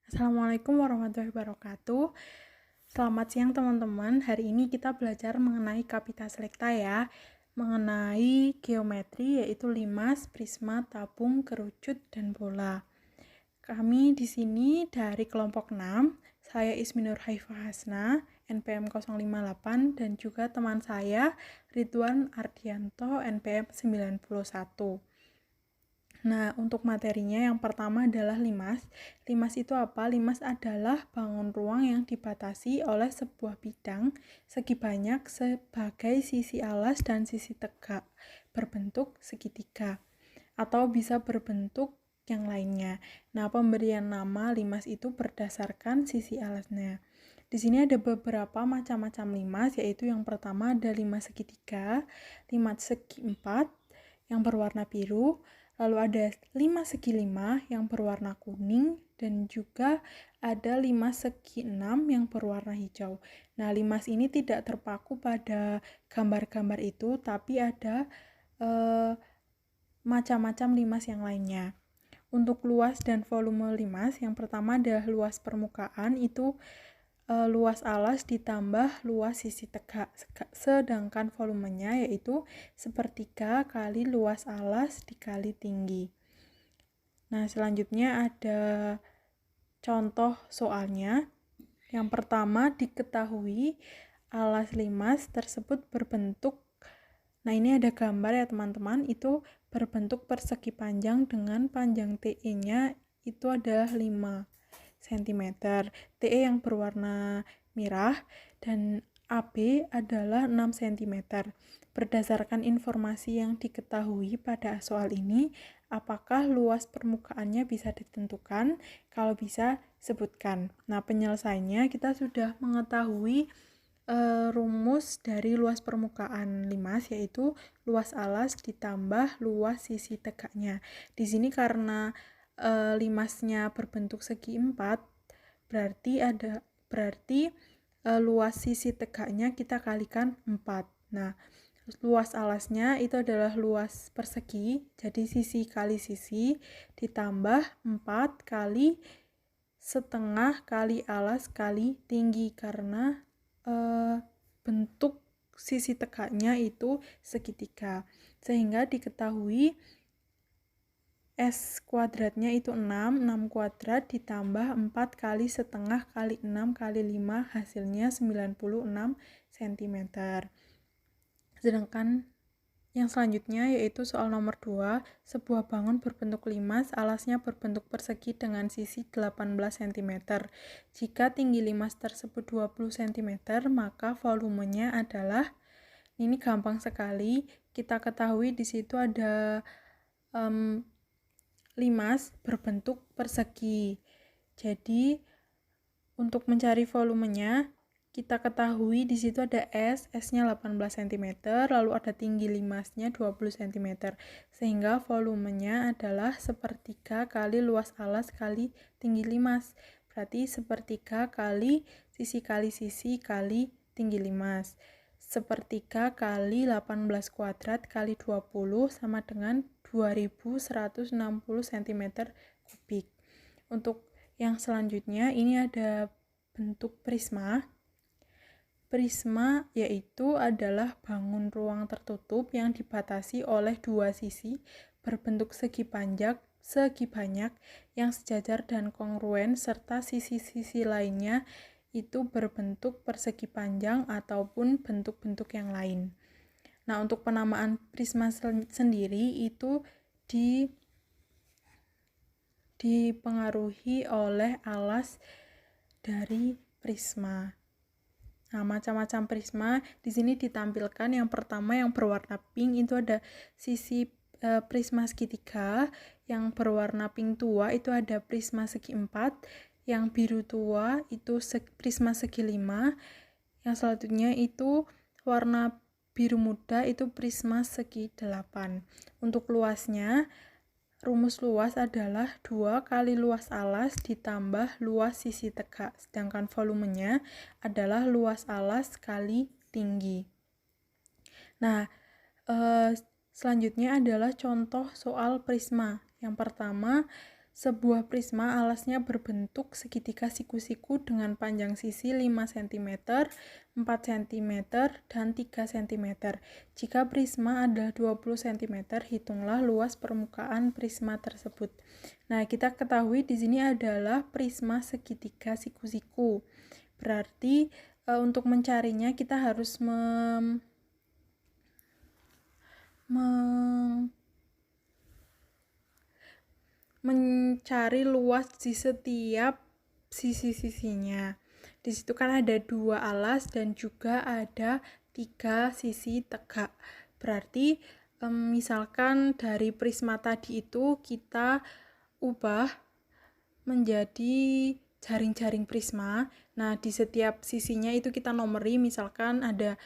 Assalamualaikum warahmatullahi wabarakatuh. Selamat siang teman-teman. Hari ini kita belajar mengenai kapita selekta ya. Mengenai geometri yaitu limas, prisma, tabung, kerucut, dan bola. Kami di sini dari kelompok 6. Saya Isminur Haifah Hasna, NPM 058 dan juga teman saya Ridwan Ardianto, NPM 91. Nah, untuk materinya yang pertama adalah limas. Limas itu apa? Limas adalah bangun ruang yang dibatasi oleh sebuah bidang segi banyak sebagai sisi alas dan sisi tegak, berbentuk segitiga, atau bisa berbentuk yang lainnya. Nah, pemberian nama limas itu berdasarkan sisi alasnya. Di sini ada beberapa macam-macam limas, yaitu yang pertama ada limas segitiga, limas segi 4 yang berwarna biru, lalu ada limas segi 5 yang berwarna kuning, dan juga ada limas segi 6 yang berwarna hijau. Nah, limas ini tidak terpaku pada gambar-gambar itu, tapi ada macam-macam limas yang lainnya. Untuk luas dan volume limas, yang pertama adalah luas permukaan, itu luas alas ditambah luas sisi tegak, sedangkan volumenya yaitu sepertiga kali luas alas dikali tinggi. Nah, selanjutnya ada contoh soalnya. Yang pertama, diketahui alas limas tersebut berbentuk, nah ini ada gambar ya teman-teman, itu berbentuk persegi panjang dengan panjang TE-nya itu adalah 5 cm. TE yang berwarna merah dan AB adalah 6 cm. Berdasarkan informasi yang diketahui pada soal ini, apakah luas permukaannya bisa ditentukan? Kalau bisa, sebutkan. Nah, penyelesaiannya kita sudah mengetahui rumus dari luas permukaan limas, yaitu luas alas ditambah luas sisi tegaknya. Di sini karena limasnya berbentuk segi 4, berarti luas sisi tegaknya kita kalikan 4. Nah, luas alasnya itu adalah luas persegi, jadi sisi kali sisi ditambah 4 kali setengah kali alas kali tinggi, karena bentuk sisi tegaknya itu segitiga, sehingga diketahui S kuadratnya itu 6 kuadrat ditambah 4 kali setengah kali 6 kali 5 hasilnya 96 cm. Sedangkan yang selanjutnya yaitu soal nomor 2, sebuah bangun berbentuk limas, alasnya berbentuk persegi dengan sisi 18 cm. Jika tinggi limas tersebut 20 cm, maka volumenya adalah, ini gampang sekali, kita ketahui di situ ada limas berbentuk persegi. Jadi untuk mencari volumenya, kita ketahui di situ ada S-nya 18 cm, lalu ada tinggi limasnya 20 cm, sehingga volumenya adalah sepertiga kali luas alas kali tinggi limas. Berarti sepertiga kali sisi kali tinggi limas. Sepertiga kali 18 kuadrat kali 20 sama dengan 2160 cm kubik. Untuk yang selanjutnya, ini ada bentuk prisma. Prisma yaitu adalah bangun ruang tertutup yang dibatasi oleh dua sisi berbentuk segi banyak yang sejajar dan kongruen, serta sisi-sisi lainnya itu berbentuk persegi panjang ataupun bentuk-bentuk yang lain. Nah, untuk penamaan prisma sendiri itu dipengaruhi oleh alas dari prisma. Nah, macam-macam prisma di sini ditampilkan. Yang pertama yang berwarna pink itu ada sisi prisma segitiga, yang berwarna pink tua itu ada prisma segi 4, yang biru tua itu prisma segi 5, yang selanjutnya itu warna biru muda itu prisma segi 8. Untuk luasnya, rumus luas adalah 2 kali luas alas ditambah luas sisi tegak, sedangkan volumenya adalah luas alas kali tinggi. Nah, selanjutnya adalah contoh soal prisma. Yang pertama, Sebuah prisma alasnya berbentuk segitiga siku-siku dengan panjang sisi 5 cm, 4 cm, dan 3 cm. Jika prisma adalah 20 cm, hitunglah luas permukaan prisma tersebut. Nah, kita ketahui di sini adalah prisma segitiga siku-siku. Berarti untuk mencarinya kita harus mencari luas di setiap sisi-sisinya. Di situ kan ada 2 alas dan juga ada 3 sisi tegak. Berarti misalkan dari prisma tadi itu kita ubah menjadi jaring-jaring prisma. Nah, di setiap sisinya itu kita nomori, misalkan ada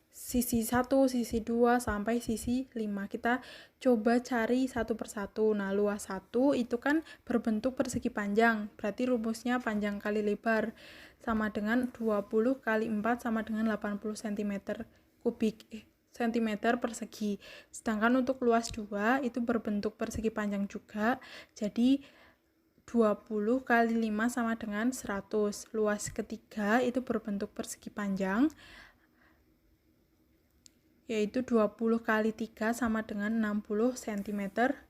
sisi 1, sisi 2, sampai sisi 5. Kita coba cari satu persatu. Nah, luas 1 itu kan berbentuk persegi panjang. Berarti rumusnya panjang kali lebar sama dengan 20 kali 4 sama dengan 80 cm kubik. cm persegi. Sedangkan untuk luas 2 itu berbentuk persegi panjang juga. Jadi 20 kali 5 sama dengan 100. Luas ketiga itu berbentuk persegi panjang, yaitu 20 kali 3 sama dengan 60 cm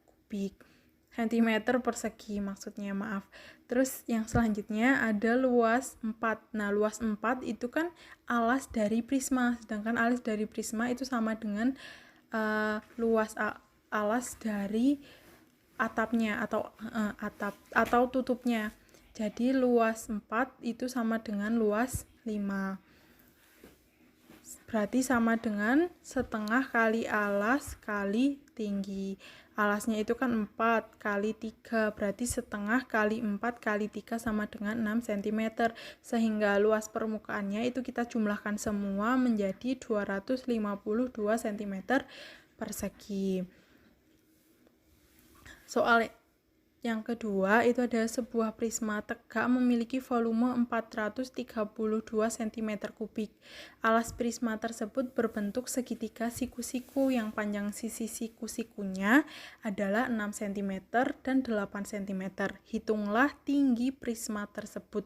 kubik. Cm persegi maksudnya, maaf. Terus yang selanjutnya ada luas 4. Nah, luas 4 itu kan alas dari prisma, sedangkan alas dari prisma itu sama dengan luas alas dari atapnya atau tutupnya. Jadi luas 4 itu sama dengan luas 5. Berarti sama dengan setengah kali alas kali tinggi. Alasnya itu kan 4 kali 3, berarti setengah kali 4 kali 3 sama dengan 6 cm. Sehingga luas permukaannya itu kita jumlahkan semua menjadi 252 cm persegi. Soal yang kedua itu ada sebuah prisma tegak memiliki volume 432 cm kubik. Alas prisma tersebut berbentuk segitiga siku-siku yang panjang sisi siku-sikunya adalah 6 cm dan 8 cm. Hitunglah tinggi prisma tersebut.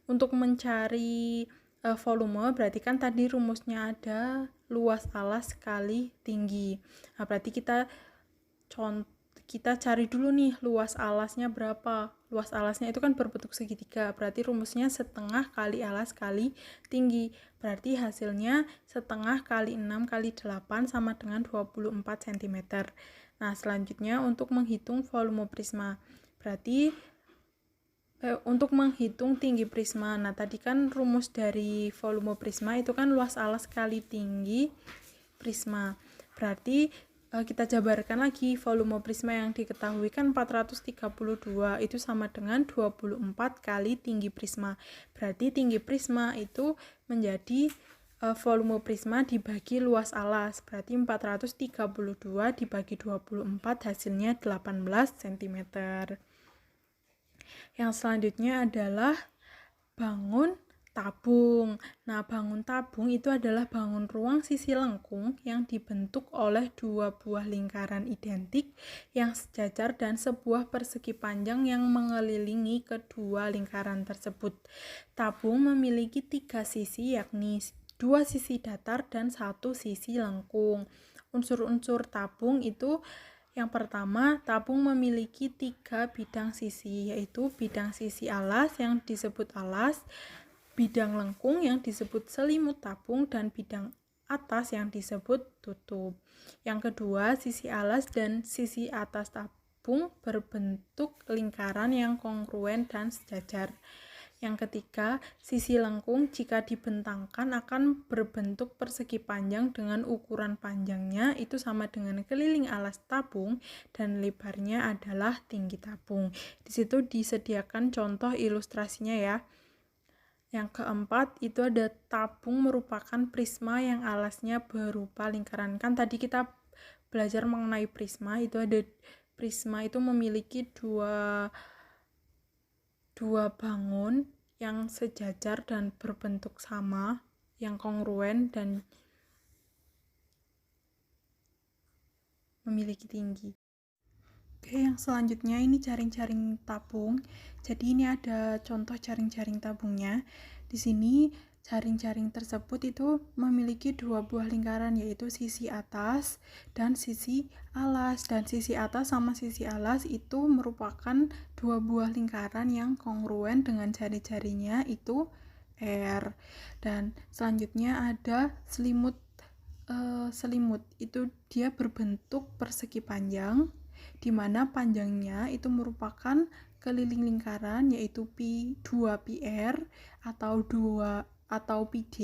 Untuk mencari volume, berarti kan tadi rumusnya ada luas alas kali tinggi. Nah, berarti kita cari dulu nih luas alasnya berapa. Luas alasnya itu kan berbentuk segitiga, berarti rumusnya setengah kali alas kali tinggi. Berarti hasilnya setengah kali 6 kali 8 sama dengan 24 cm. Nah, selanjutnya untuk menghitung volume prisma. Berarti untuk menghitung tinggi prisma. Nah, tadi kan rumus dari volume prisma itu kan luas alas kali tinggi prisma. Berarti kita jabarkan lagi volume prisma yang diketahui kan 432 itu sama dengan 24 kali tinggi prisma. Berarti tinggi prisma itu menjadi volume prisma dibagi luas alas. Berarti 432 dibagi 24 hasilnya 18 cm. Yang selanjutnya adalah bangun tabung. Nah, bangun tabung itu adalah bangun ruang sisi lengkung yang dibentuk oleh 2 buah lingkaran identik yang sejajar dan sebuah persegi panjang yang mengelilingi kedua lingkaran tersebut. Tabung memiliki 3 sisi, yakni 2 sisi datar dan 1 sisi lengkung. Unsur-unsur tabung itu yang pertama, tabung memiliki 3 bidang sisi, yaitu bidang sisi alas yang disebut alas, bidang lengkung yang disebut selimut tabung, dan bidang atas yang disebut tutup. Yang kedua, sisi alas dan sisi atas tabung berbentuk lingkaran yang kongruen dan sejajar. Yang ketiga, sisi lengkung jika dibentangkan akan berbentuk persegi panjang dengan ukuran panjangnya itu sama dengan keliling alas tabung dan lebarnya adalah tinggi tabung. Di situ disediakan contoh ilustrasinya ya. Yang keempat itu ada tabung merupakan prisma yang alasnya berupa lingkaran. Kan tadi kita belajar mengenai prisma, itu ada prisma itu memiliki dua bangun yang sejajar dan berbentuk sama, yang kongruen dan memiliki tinggi. Oke, yang selanjutnya ini jaring-jaring tabung. Jadi ini ada contoh jaring-jaring tabungnya. Di sini jaring-jaring tersebut itu memiliki dua buah lingkaran, yaitu sisi atas dan sisi alas. Dan sisi atas sama sisi alas itu merupakan dua buah lingkaran yang kongruen dengan jari-jarinya itu R. Dan selanjutnya ada selimut. Selimut itu dia berbentuk persegi panjang, di mana panjangnya itu merupakan keliling lingkaran, yaitu pi 2πr atau πd.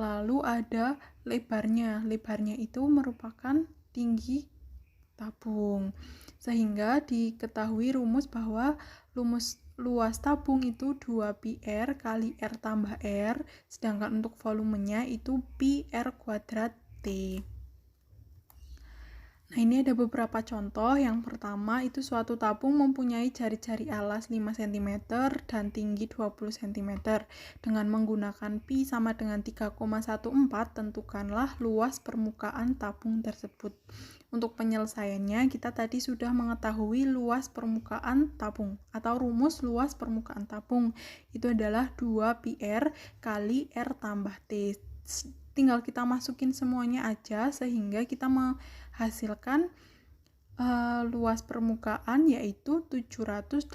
Lalu ada lebarnya itu merupakan tinggi tabung, sehingga diketahui rumus bahwa luas tabung itu 2πr kali r tambah r, sedangkan untuk volumenya itu pi r kuadrat T. Nah, ini ada beberapa contoh. Yang pertama itu suatu tabung mempunyai jari-jari alas 5 cm dan tinggi 20 cm. Dengan menggunakan pi sama dengan 3,14, tentukanlah luas permukaan tabung tersebut. Untuk penyelesaiannya, kita tadi sudah mengetahui luas permukaan tabung atau rumus luas permukaan tabung. Itu adalah 2πr kali r tambah T. Tinggal kita masukin semuanya aja sehingga kita menghasilkan luas permukaan yaitu 785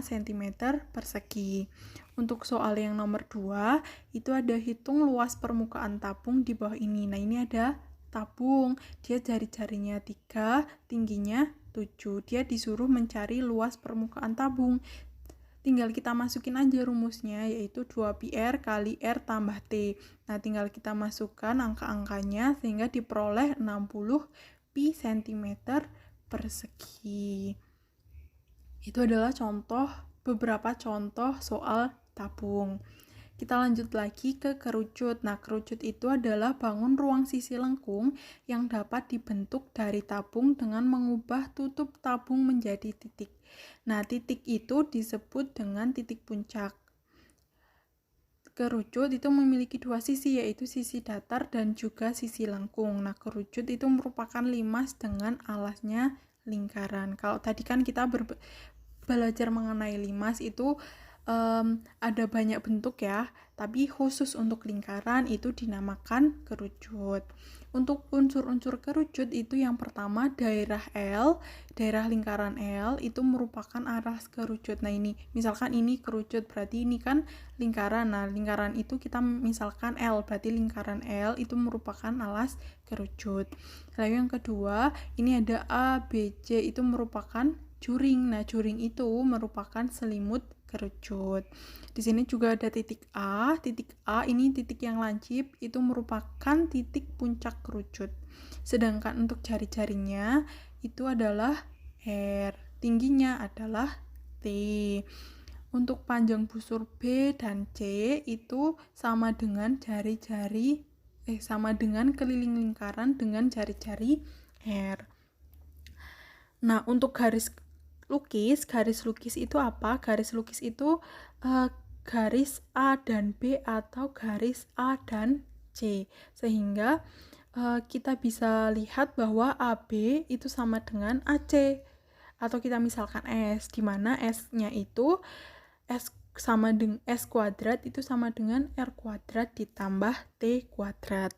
cm persegi. Untuk soal yang nomor 2 itu ada hitung luas permukaan tabung di bawah ini. Nah, ini ada tabung, dia jari-jarinya 3, tingginya 7. Dia disuruh mencari luas permukaan tabung. Tinggal kita masukin aja rumusnya, yaitu 2πr kali r tambah T. Nah, tinggal kita masukkan angka-angkanya sehingga diperoleh 60 pi cm persegi. Itu adalah beberapa contoh soal tabung. Kita lanjut lagi ke kerucut. Nah, kerucut itu adalah bangun ruang sisi lengkung yang dapat dibentuk dari tabung dengan mengubah tutup tabung menjadi titik. Nah, titik itu disebut dengan titik puncak. Kerucut itu memiliki dua sisi, yaitu sisi datar dan juga sisi lengkung. Nah, kerucut itu merupakan limas dengan alasnya lingkaran. Kalau tadi kan kita belajar mengenai limas itu ada banyak bentuk ya, tapi khusus untuk lingkaran itu dinamakan kerucut. Untuk unsur-unsur kerucut itu yang pertama daerah L, daerah lingkaran L itu merupakan alas kerucut. Nah, ini misalkan ini kerucut, berarti ini kan lingkaran. Nah, lingkaran itu kita misalkan L, berarti lingkaran L itu merupakan alas kerucut. Lalu yang kedua, ini ada A, B, C itu merupakan juring. Nah, juring itu merupakan selimut kerucut. Di sini juga ada titik A. Titik A ini titik yang lancip, itu merupakan titik puncak kerucut. Sedangkan untuk jari-jarinya itu adalah R, tingginya adalah T. Untuk panjang busur B dan C itu sama dengan keliling lingkaran dengan jari-jari R. Nah, untuk garis lukis itu apa? Garis lukis itu garis A dan B atau garis A dan C, sehingga kita bisa lihat bahwa AB itu sama dengan AC, atau kita misalkan S, di mana S-nya itu S kuadrat itu sama dengan R kuadrat ditambah T kuadrat.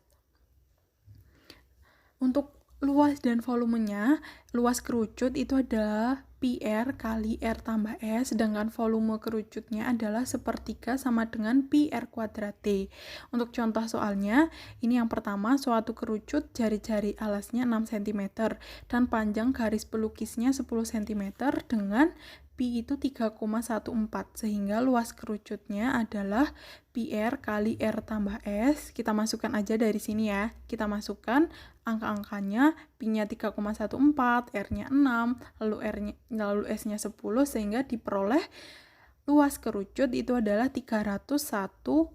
Untuk luas dan volumenya, luas kerucut itu adalah πr kali r tambah s, sedangkan volume kerucutnya adalah sepertiga sama dengan pi r kuadrat T. Untuk contoh soalnya, ini yang pertama, suatu kerucut jari-jari alasnya 6 cm dan panjang garis pelukisnya 10 cm dengan pi itu 3,14, sehingga luas kerucutnya adalah πr kali r tambah s. Kita masukkan aja dari sini ya. Kita masukkan angka-angkanya, pi-nya 3,14, r-nya 6, lalu s-nya 10, sehingga diperoleh luas kerucut itu adalah 301,44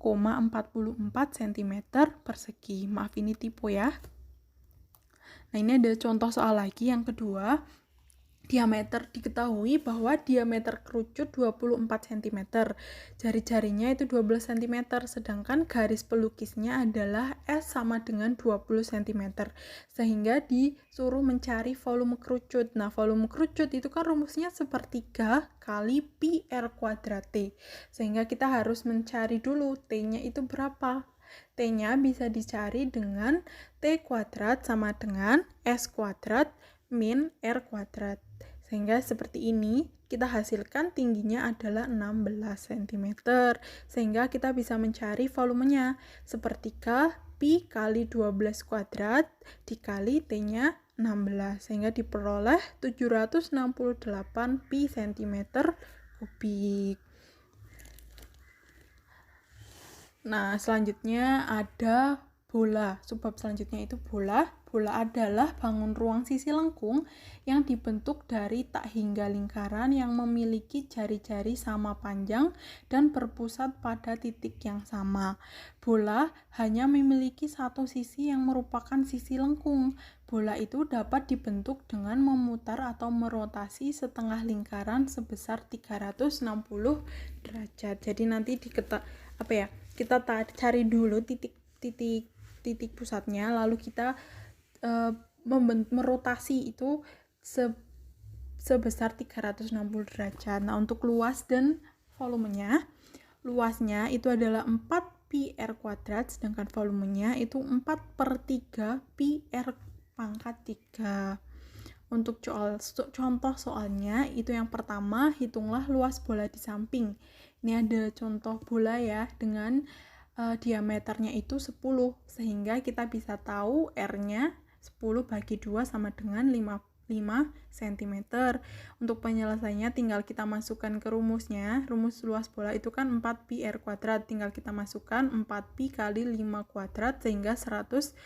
cm persegi. Maaf, ini tipe ya. Nah, ini ada contoh soal lagi yang kedua. diameter, diketahui bahwa diameter kerucut 24 cm, jari-jarinya itu 12 cm, sedangkan garis pelukisnya adalah S sama dengan 20 cm, sehingga disuruh mencari volume kerucut. Nah, volume kerucut itu kan rumusnya sepertiga kali pi R kuadrat T, sehingga kita harus mencari dulu T-nya itu berapa. T-nya bisa dicari dengan T kuadrat sama dengan S kuadrat min R kuadrat. Sehingga seperti ini, kita hasilkan tingginya adalah 16 cm. Sehingga kita bisa mencari volumenya. Sepertiga pi kali 12 kuadrat dikali T-nya 16. Sehingga diperoleh 768 pi cm kubik. Nah, selanjutnya ada bola. Subbab selanjutnya itu bola. Bola adalah bangun ruang sisi lengkung yang dibentuk dari tak hingga lingkaran yang memiliki jari-jari sama panjang dan berpusat pada titik yang sama. Bola hanya memiliki satu sisi yang merupakan sisi lengkung. Bola itu dapat dibentuk dengan memutar atau merotasi setengah lingkaran sebesar 360 derajat. Jadi nanti kita cari dulu titik pusatnya, lalu kita merotasi itu sebesar 360 derajat. Nah, untuk luas dan volumenya, luasnya itu adalah 4 pi R kuadrat, sedangkan volumenya itu 4/3 pi R pangkat 3. Untuk contoh soalnya, itu yang pertama, hitunglah luas bola di samping. Ini ada contoh bola ya, dengan diameternya itu 10, sehingga kita bisa tahu R-nya 10 bagi 2 sama dengan 5 cm. Untuk penyelesaiannya tinggal kita masukkan ke rumusnya. Rumus luas bola itu kan 4 pi R kuadrat, tinggal kita masukkan 4 pi kali 5 kuadrat, sehingga 100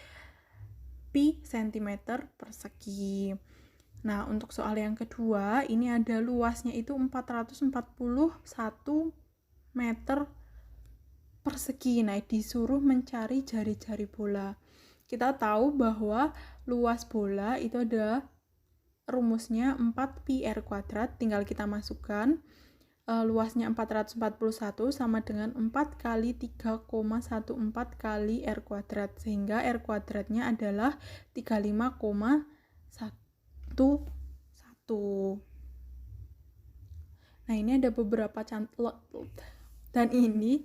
pi cm persegi. Nah, untuk soal yang kedua, ini ada luasnya itu 441 meter persegi. Nah, disuruh mencari jari-jari bola. Kita tahu bahwa luas bola itu ada rumusnya 4 pi R kuadrat, tinggal kita masukkan. Luasnya 441 sama dengan 4 kali 3,14 kali R kuadrat, sehingga R kuadratnya adalah 35,11. Nah, ini ada beberapa dan ini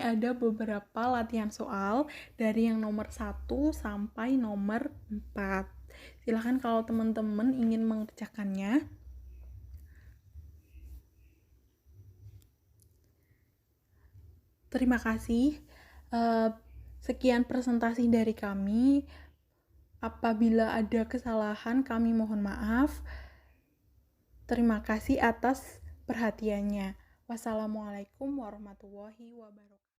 ada beberapa latihan soal dari yang nomor 1 sampai nomor 4. Silahkan kalau teman-teman ingin mengerjakannya. Terima kasih. Sekian presentasi dari kami. Apabila ada kesalahan, kami mohon maaf. Terima kasih atas perhatiannya. Wassalamualaikum warahmatullahi wabarakatuh.